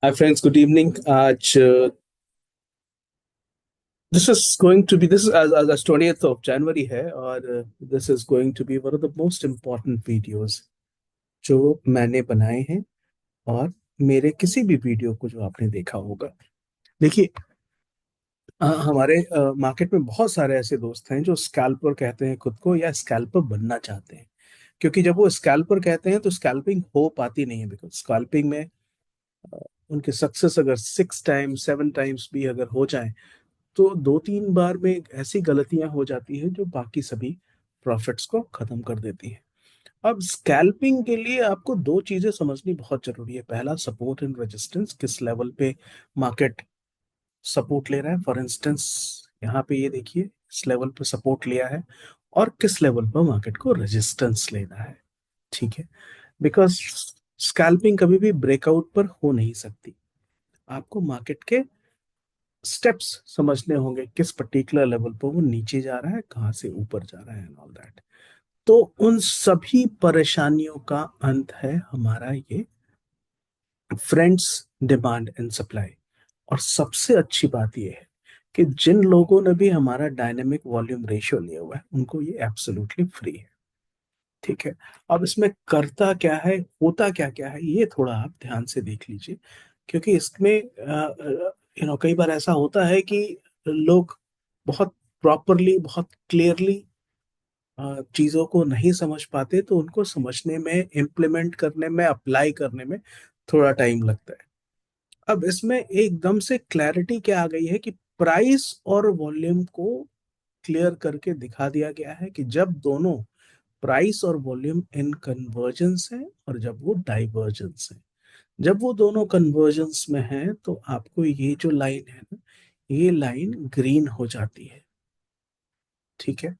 Hi friends, good evening. आज this is as 20th of January है और this is going to be one of the most important videos जो मैंने बनाए हैं और मेरे किसी भी वीडियो को जो आपने देखा होगा। देखिए, हमारे मार्केट में बहुत सारे ऐसे दोस्त हैं जो स्कैल्पर कहते हैं खुद को या स्कैल्पर बनना चाहते हैं। क्योंकि जब वो स्कैल्पर कहते हैं तो स्कैल्पिंग हो पाती नहीं है, बिकॉज स्कैल्पिंग में उनकी सक्सेस अगर 6 टाइम्स 7 टाइम्स भी अगर हो जाए तो 2-3 बार में ऐसी गलतियां हो जाती है जो बाकी सभी प्रॉफिट्स को खत्म कर देती है। अब स्कैल्पिंग के लिए आपको दो चीजें समझनी बहुत जरूरी है। पहला, सपोर्ट एंड रेजिस्टेंस, किस लेवल पे मार्केट सपोर्ट ले रहा है। फॉर इंस्टेंस, यहाँ पे ये देखिए, इस लेवल पे सपोर्ट लिया है और किस लेवल पर मार्केट को रेजिस्टेंस लेना है। ठीक है, बिकॉज स्कैल्पिंग कभी भी ब्रेकआउट पर हो नहीं सकती। आपको मार्केट के स्टेप्स समझने होंगे, किस पर्टिकुलर लेवल पर वो नीचे जा रहा है, कहाँ से ऊपर जा रहा है एंड ऑल दैट। तो उन सभी परेशानियों का अंत है हमारा ये फ्रेंड्स डिमांड एंड सप्लाई। और सबसे अच्छी बात ये है कि जिन लोगों ने भी हमारा डायनेमिक वॉल्यूम रेशियो लिया हुआ है उनको ये एब्सोल्युटली फ्री है। ठीक है, अब इसमें करता क्या है, होता क्या क्या है, ये थोड़ा आप ध्यान से देख लीजिए। क्योंकि इसमें कई बार ऐसा होता है कि लोग बहुत प्रॉपरली, बहुत क्लियरली चीज़ों को नहीं समझ पाते, तो उनको समझने में, इम्प्लीमेंट करने में, अप्लाई करने में थोड़ा टाइम लगता है। अब इसमें एकदम से क्लैरिटी क्या आ गई है कि प्राइस और वॉल्यूम को क्लियर करके दिखा दिया गया है कि जब दोनों प्राइस और वॉल्यूम इन कन्वर्जेंस है और जब वो डाइवर्जेंस है। जब वो दोनों कन्वर्जेंस में है तो आपको ये जो लाइन है ना, ये लाइन ग्रीन हो जाती है। ठीक है,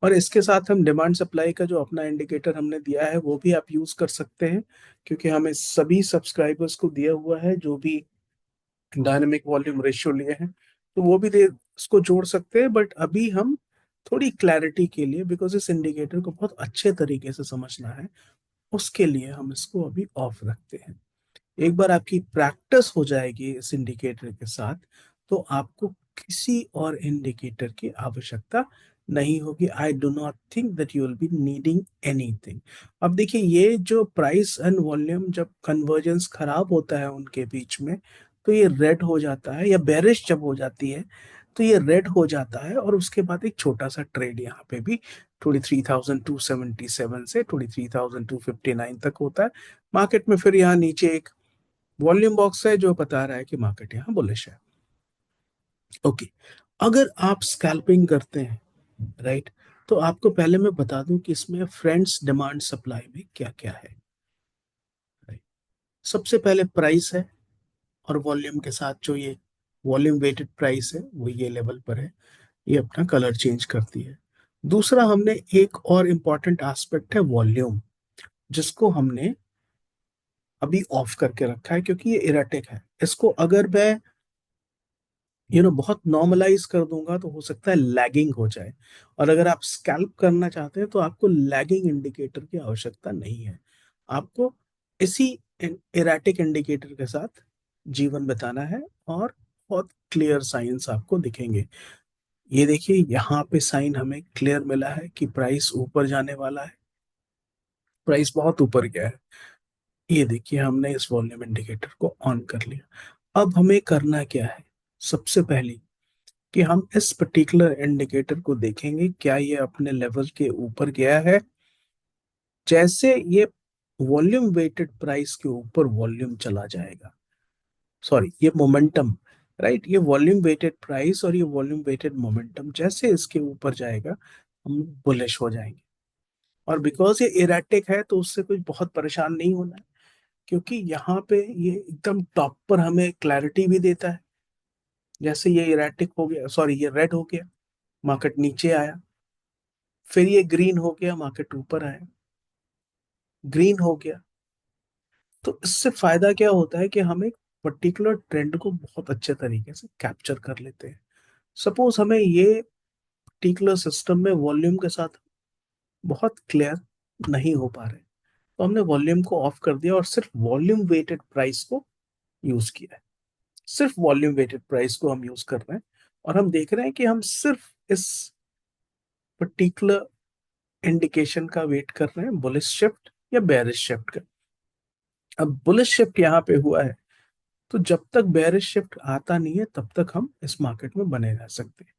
और इसके साथ हम डिमांड सप्लाई का जो अपना इंडिकेटर हमने दिया है वो भी आप यूज कर सकते हैं। क्योंकि हमें सभी सब्सक्राइबर्स को दिया हुआ है जो भी डायनेमिक वॉल्यूम रेशियो लिए हैं, तो वो भी दे इसको जोड़ सकते हैं। बट अभी हम थोड़ी क्लैरिटी के लिए, बिकॉज इस इंडिकेटर को बहुत अच्छे तरीके से समझना है, उसके लिए हम इसको अभी ऑफ रखते हैं। एक बार आपकी प्रैक्टिस हो जाएगी इस इंडिकेटर के साथ तो आपको किसी और इंडिकेटर की आवश्यकता नहीं होगी। I do not think that you will be needing anything. अब देखिए, ये जो प्राइस एंड वॉल्यूम जब कन्वर्जेंस खराब होता है उनके बीच में, तो ये रेड हो जाता है, या बेरिश जब हो जाती है तो ये रेड हो जाता है। और उसके बाद एक छोटा सा ट्रेड यहाँ पे भी 23,277 से 23,259 तक होता है। मार्केट में फिर यहाँ नीचे एक वॉल्यूम बॉक्स है जो बता रहा है कि मार्केट यहाँ बुलिश है। ओके, अगर आप स्कैल्पिंग करते हैं, राइट, तो आपको पहले मैं बता दूं कि इसमें फ्रेंड्स डिमांड सप्लाई में क्या क्या है। राइट, सबसे पहले प्राइस है, और वॉल्यूम के साथ जो ये वॉल्यूम वेटेड प्राइस है वो ये लेवल पर है, ये अपना कलर चेंज करती है। दूसरा, हमने एक और इम्पॉर्टेंट एस्पेक्ट है वॉल्यूम, जिसको हमने अभी ऑफ करके रखा है क्योंकि ये इरेटिक है। इसको अगर मैं बहुत नॉर्मलाइज कर दूंगा तो हो सकता है लैगिंग हो जाए। और अगर आप स्कैल्प करना चाहते हैं तो आपको लैगिंग इंडिकेटर की आवश्यकता नहीं है। आपको इसी इरेटिक इंडिकेटर के साथ जीवन बिताना है और बहुत क्लियर साइंस आपको दिखेंगे। ये देखिए, यहाँ पे साइन हमें क्लियर मिला है कि प्राइस ऊपर जाने वाला है, प्राइस बहुत ऊपर गया है। ये देखिए, हमने इस वॉल्यूम इंडिकेटर को ऑन कर लिया। अब हमें करना क्या है, सबसे पहले कि हम इस पर्टिकुलर इंडिकेटर को देखेंगे क्या ये अपने लेवल के ऊपर गया है। जैसे ये वॉल्यूम वेटेड प्राइस के ऊपर वॉल्यूम चला जाएगा, सॉरी ये मोमेंटम, राइट, ये वॉल्यूम वेटेड प्राइस और ये वॉल्यूम वेटेड मोमेंटम जैसे इसके ऊपर जाएगा हम बुलिश हो जाएंगे। और बिकॉज ये इरेटिक है तो उससे कुछ बहुत परेशान नहीं होना है, क्योंकि यहाँ पे ये एकदम टॉप पर हमें क्लैरिटी भी देता है। जैसे ये इरेटिक हो गया, सॉरी ये रेड हो गया, मार्केट नीचे आया, फिर ये ग्रीन हो गया, मार्केट ऊपर आया, ग्रीन हो गया। तो इससे फायदा क्या होता है कि हम एक पर्टिकुलर ट्रेंड को बहुत अच्छे तरीके से कैप्चर कर लेते हैं। सपोज हमें ये पर्टिकुलर सिस्टम में वॉल्यूम के साथ बहुत क्लियर नहीं हो पा रहे, तो हमने वॉल्यूम को ऑफ कर दिया और सिर्फ वॉल्यूम वेटेड प्राइस को यूज किया है। सिर्फ वॉल्यूम वेटेड प्राइस को हम यूज कर रहे हैं, और हम देख रहे हैं कि हम सिर्फ इस पर्टिकुलर इंडिकेशन का वेट कर रहे हैं, बुलिश शिफ्ट या बेरिश शिफ्ट का। अब बुलिश शिफ्ट यहाँ पे हुआ है, तो जब तक बेरिश शिफ्ट आता नहीं है तब तक हम इस मार्केट में बने रह सकते हैं।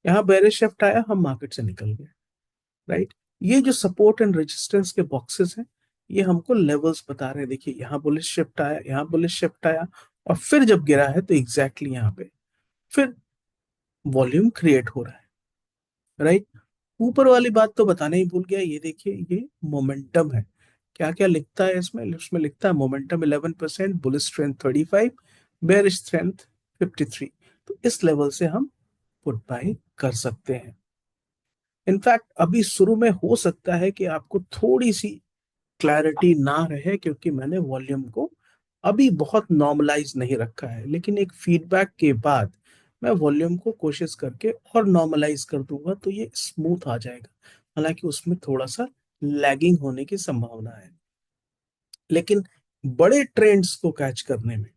यहाँ बेरिश शिफ्ट आया, हम मार्केट से निकल गए, राइट। ये जो सपोर्ट एंड रेजिस्टेंस के बॉक्सेस हैं, ये हमको लेवल्स बता रहे हैं। देखिए, यहाँ बुलिश शिफ्ट आया, यहाँ बुलिश शिफ्ट आया, और फिर जब गिरा है तो एग्जैक्टली यहाँ पे फिर वॉल्यूम क्रिएट हो रहा है, राइट। ऊपर वाली बात तो बताना ही भूल गया, ये देखिए, ये मोमेंटम है। क्या क्या लिखता है इसमें? इसमें लिखता है momentum 11%, bullish strength 35, bearish strength 53। तो इस लेवल से हम पुट बाय कर सकते हैं। इनफैक्ट अभी शुरू में हो सकता है कि आपको थोड़ी सी क्लैरिटी ना रहे, क्योंकि मैंने वॉल्यूम को अभी बहुत नॉर्मलाइज नहीं रखा है, लेकिन एक फीडबैक के बाद मैं वॉल्यूम को कोशिश करके और नॉर्मलाइज कर दूंगा तो ये स्मूथ आ जाएगा। हालांकि उसमें थोड़ा सा लैगिंग होने की संभावना है, लेकिन बड़े ट्रेंड्स को कैच करने में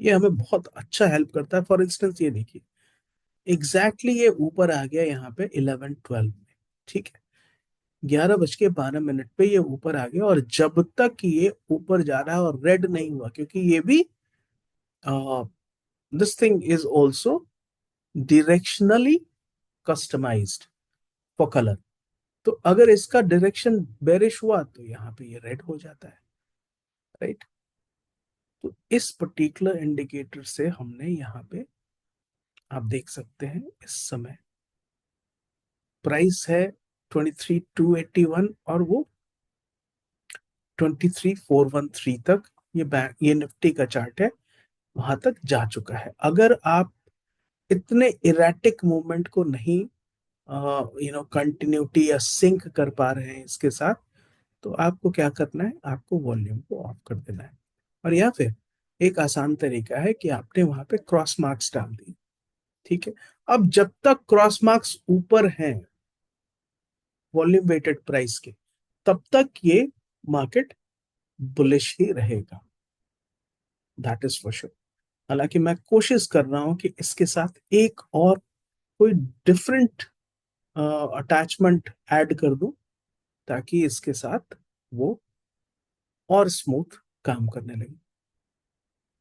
ये हमें बहुत अच्छा हेल्प करता है। फॉर इंस्टेंस ये देखिए, ये ऊपर आ गया यहाँ पे 11-12 में, ठीक है। 11:12 पे ये ऊपर आ गया, और जब तक ये ऊपर जा रहा है और रेड नहीं हुआ, क्योंकि ये भी this thing is also directionally customised for colour. तो अगर इसका डायरेक्शन बेरिश हुआ तो यहाँ पे ये रेड हो जाता है, राइट। तो इस पर्टिकुलर इंडिकेटर से हमने यहाँ पे, आप देख सकते हैं इस समय प्राइस है 23,281, और वो 23,413 तक, ये निफ्टी का चार्ट है, वहां तक जा चुका है। अगर आप इतने इरेटिक मूवमेंट को नहीं कंटिन्यूटी या सिंक कर पा रहे हैं इसके साथ, तो आपको क्या करना है? आपको वॉल्यूम को ऑफ कर देना है। और या फिर एक आसान तरीका है कि आपने वहां पे क्रॉस मार्क्स डाल दी, ठीक है। अब जब तक क्रॉस मार्क्स ऊपर हैं वॉल्यूम वेटेड प्राइस के, तब तक ये मार्केट बुलिश ही रहेगा, दैट इज फॉर श्योर। हालांकि मैं कोशिश कर रहा हूं कि इसके साथ एक और कोई डिफरेंट अटैचमेंट ऐड कर दूं, ताकि इसके साथ वो और स्मूथ काम करने लगे,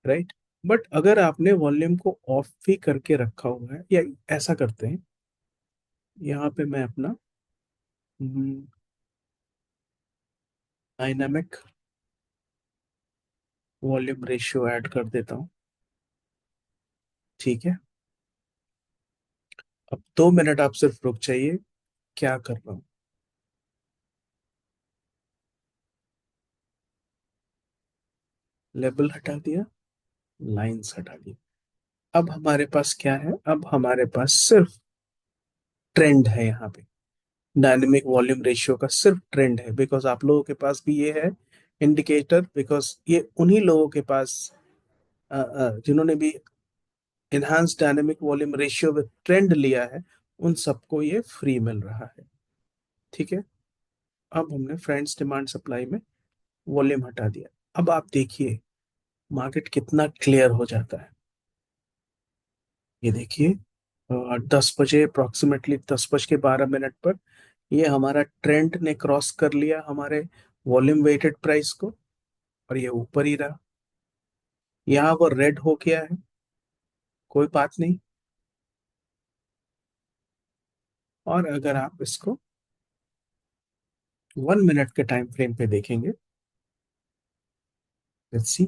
राइट। बट अगर आपने वॉल्यूम को ऑफ भी करके रखा हुआ है, या ऐसा करते हैं, यहाँ पे मैं अपना डायनामिक वॉल्यूम रेशियो ऐड कर देता हूँ, ठीक है। अब 2 मिनट आप सिर्फ रुक जाइए, क्या कर रहा हूँ। लेबल हटा दिया, लाइंस हटा दी। अब हमारे पास क्या है? अब हमारे पास सिर्फ ट्रेंड है यहाँ पे, डायनेमिक वॉल्यूम रेशियो का सिर्फ ट्रेंड है। बिकॉज आप लोगों के पास भी ये है इंडिकेटर, बिकॉज ये उन्हीं लोगों के पास जिन्होंने भी enhance dynamic volume ratio with trend लिया है, उन सबको ये फ्री मिल रहा है, ठीक है। अब हमने फ्रेंड्स डिमांड सप्लाई में वॉल्यूम हटा दिया। अब आप देखिए मार्केट कितना क्लियर हो जाता है। ये देखिए, 10 बजे अप्रोक्सीमेटली, 10:12 पर ये हमारा ट्रेंड ने क्रॉस कर लिया हमारे वॉल्यूम वेटेड प्राइस को, और ये ऊपर ही रहा। यहाँ वो रेड हो गया है, कोई बात नहीं। और अगर आप इसको 1 मिनट के टाइम फ्रेम पे देखेंगे, लेट्स सी,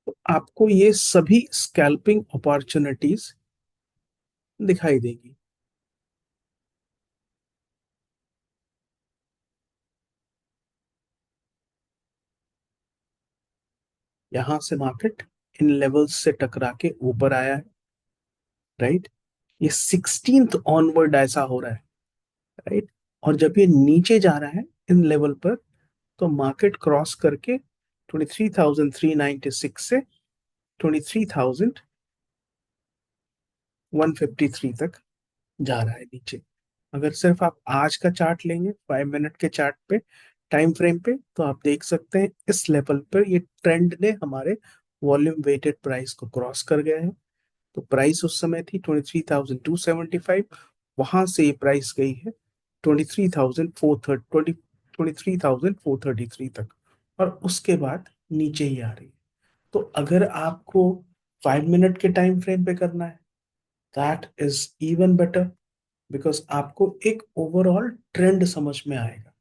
तो आपको ये सभी स्कैल्पिंग अपॉर्चुनिटीज दिखाई देगी। यहां से मार्केट इन लेवल्स से टकरा के ऊपर आया है, राइट। ये 16th ऑनवर्ड ऐसा हो रहा है, राइट। और जब ये नीचे जा रहा है इन लेवल पर, तो मार्केट क्रॉस करके 23,396 से 23,153 तक जा रहा है नीचे। अगर सिर्फ आप आज का चार्ट लेंगे 5 मिनट के चार्ट पे, टाइम फ्रेम पे, तो आप देख सकते हैं इस लेवल पर ये ट्रेंड ने हमारे वॉल्यूम वेटेड प्राइस को क्रॉस कर गया है। तो प्राइस उस समय थी 23,275, वहां से ये प्राइस गई है 23,433 तक, और उसके बाद नीचे ही आ रही है। तो अगर आपको 5 मिनट के टाइम फ्रेम पे करना है, that is even better, because आपको एक ओवरऑल ट्रेंड समझ में आएगा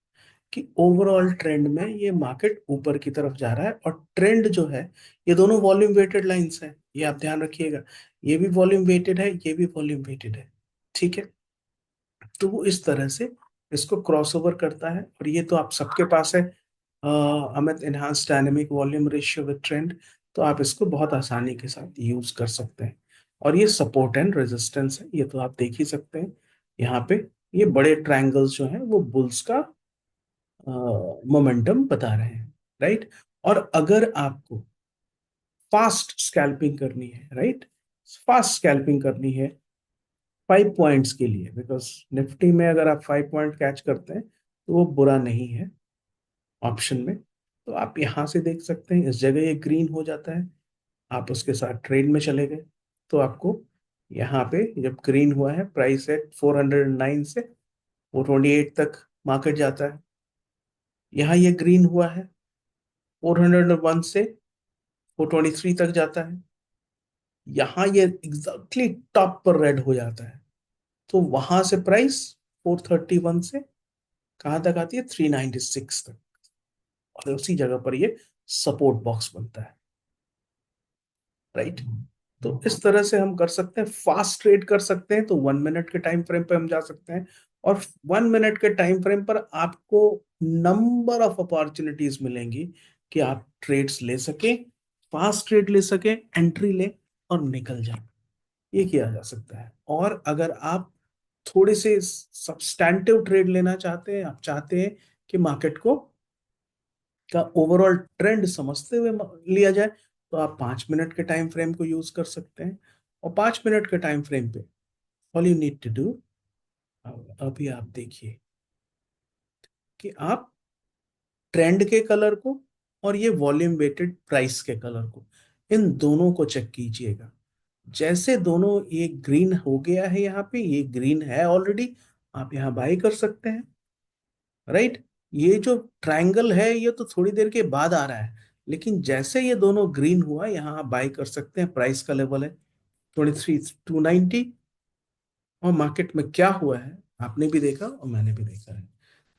कि ओवरऑल ट्रेंड में ये मार्केट ऊपर की तरफ जा रहा है। और ट्रेंड जो है, ये दोनों वॉल्यूम वेटेड लाइंस है, ये आप ध्यान रखिएगा। ये भी वॉल्यूम वेटेड है, ये भी वॉल्यूम वेटेड है, ठीक है। तो वो इस तरह से इसको क्रॉसओवर करता है, और ये तो आप सबके पास है, Amit enhance dynamic volume ratio with trend. तो आप इसको बहुत आसानी के साथ यूज कर सकते हैं। और ये सपोर्ट एंड रेजिस्टेंस है, ये तो आप देख ही सकते हैं यहाँ पे। ये बड़े ट्रायंगल्स जो हैं वो बुल्स का मोमेंटम बता रहे हैं, राइट। और अगर आपको फास्ट स्कैल्पिंग करनी है, राइट, फास्ट स्कैल्पिंग करनी है 5 पॉइंट्स के लिए, बिकॉज निफ्टी में अगर आप 5 पॉइंट कैच करते हैं तो वो बुरा नहीं है ऑप्शन में। तो आप यहाँ से देख सकते हैं, इस जगह ये ग्रीन हो जाता है, आप उसके साथ ट्रेड में चले गए, तो आपको यहाँ पे जब ग्रीन हुआ है, प्राइस है 409 से 428 तक मार्केट जाता है। यहाँ ये ग्रीन हुआ है 401 से 423 तक जाता है। यहाँ ये एग्जैक्टली टॉप पर रेड हो जाता है, तो वहां से प्राइस 431 से कहाँ तक आती है, 396 तक, और उसी जगह पर ये सपोर्ट बॉक्स बनता है, राइट। तो इस तरह से हम कर सकते हैं, फास्ट ट्रेड कर सकते हैं, तो 1 मिनट के टाइम फ्रेम पे हम जा सकते हैं। और 1 मिनट के टाइम फ्रेम पर आपको नंबर ऑफ अपॉर्चुनिटीज मिलेंगी कि आप ट्रेड्स ले सके, फास्ट ट्रेड ले सके, एंट्री ले और निकल जाए, ये किया जा सकता है। और अगर आप थोड़े से सब्सटैंटिव ट्रेड लेना चाहते हैं, आप चाहते हैं कि मार्केट को का ओवरऑल ट्रेंड समझते हुए लिया जाए, तो आप 5 मिनट के टाइम फ्रेम को यूज कर सकते हैं। और 5 मिनट के टाइम फ्रेम पे all you need to do, अभी आप देखिए कि आप ट्रेंड के कलर को और ये वॉल्यूम वेटेड प्राइस के कलर को, इन दोनों को चेक कीजिएगा। जैसे दोनों, ये ग्रीन हो गया है, यहाँ पे ये ग्रीन है ऑलरेडी, आप यहाँ बाई कर सकते हैं, राइट। ये जो ट्रायंगल है ये तो थोड़ी देर के बाद आ रहा है, लेकिन जैसे ये दोनों ग्रीन हुआ, यहाँ आप बाई कर सकते हैं। प्राइस का लेवल है 23,290, और मार्केट में क्या हुआ है आपने भी देखा और मैंने भी देखा है।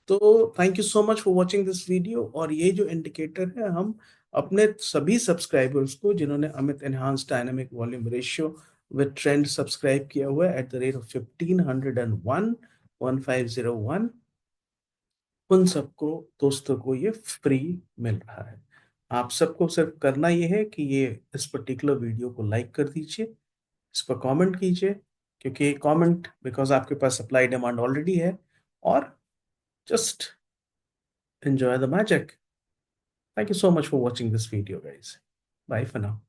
तो thank you so much for watching this video. और ये जो इंडिकेटर है, हम अपने सभी सब्सक्राइबर्स को जिन्होंने Amit enhance dynamic volume ratio with trend subscribe किया हुआ है @1501 1501, उन सबको, दोस्तों को ये फ्री मिल रहा है। आप सबको सिर्फ करना ये है कि ये इस पर्टिकुलर वीडियो को लाइक कर दीजिए, इस पर कमेंट कीजिए, क्योंकि कमेंट, बिकॉज आपके पास सप्लाई डिमांड ऑलरेडी है। और just enjoy the magic. Thank you so much for watching this video, guys. Bye for now.